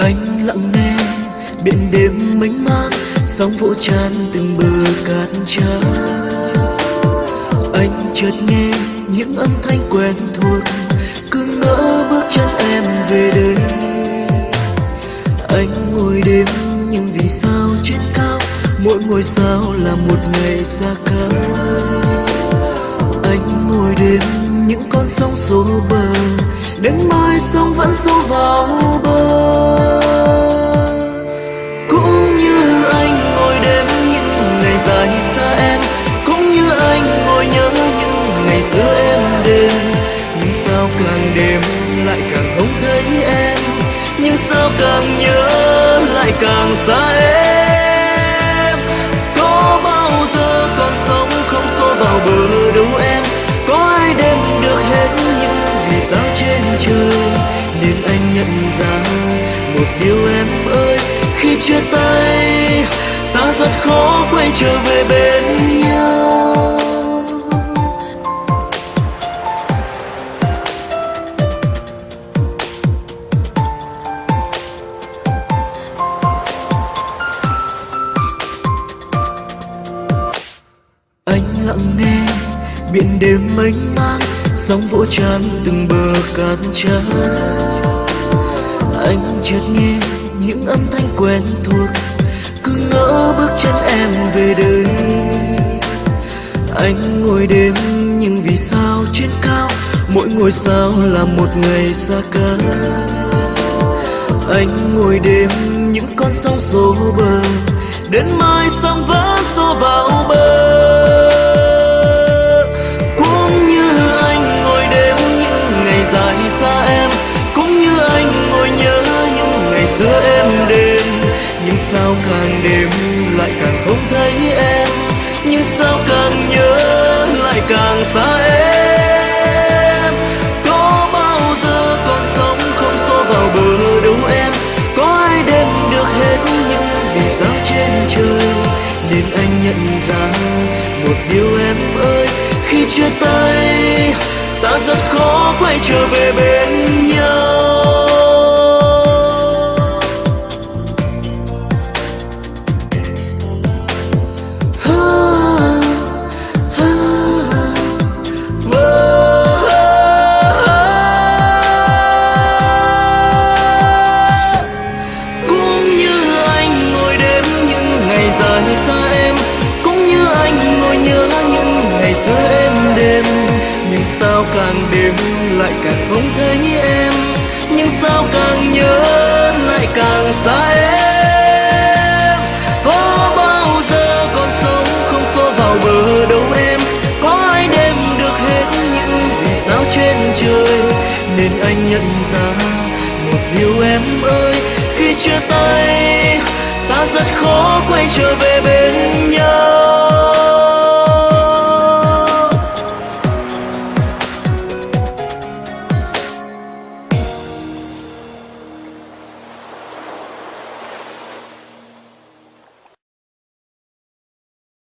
Anh lặng nghe biển đêm mênh mang, sóng vỗ tràn từng bờ cát trắng. Anh chợt nghe những âm thanh quen thuộc, cứ ngỡ bước chân em về đây. Anh ngồi đêm nhưng vì sao trên cao, mỗi ngôi sao là một ngày xa cách. Anh ngồi đêm những con sóng xô bờ, đến mai sóng vẫn xô vào bờ. Cũng như anh ngồi đêm những ngày dài xa em, cũng như anh ngồi nhớ những ngày xưa em đến. Nhưng sao càng đêm lại càng không thấy em, nhưng sao càng nhớ lại càng xa em. Có bao giờ con sóng không xô vào bờ đâu em, có ai đếm được hết những vì sao trên trời. Nên anh nhận ra một điều em ơi, khi chia tay ta rất khó quay trở về bên nhau. Anh lặng nghe biển đêm mênh mang, sóng vỗ tràn từng bờ cát trắng. Anh chợt nghe những âm thanh quen thuộc, cứ ngỡ bước chân em về đây. Anh ngồi đêm nhưng vì sao trên cao, mỗi ngôi sao là một ngày xa cách. Anh ngồi đêm những con sóng xô bờ, đến mai sóng vẫn xô vào bờ. Cũng như anh ngồi đêm những ngày dài xa em, cũng như anh ngồi nhớ những ngày xưa em đến. Nhưng sao càng đêm lại càng không thấy em, nhưng sao càng nhớ lại càng xa em. Có bao giờ con sóng không xô vào bờ đâu em, có ai đếm được hết những vì sao trên trời. Nên anh nhận ra một điều em ơi, khi chia tay ta rất khó quay trở về bên nhau. Cũng như anh ngồi đêm những ngày dài xa em, cũng như anh ngồi nhớ những ngày xưa em đêm. Nhưng sao càng đêm lại càng không thấy em, nhưng sao càng nhớ lại càng xa em. Có bao giờ con sóng không xô vào bờ đâu em, có ai đếm được hết những vì sao trên trời. Nên anh nhận ra một điều em ơi, khi chia tay ta rất khó quay trở về bên nhau.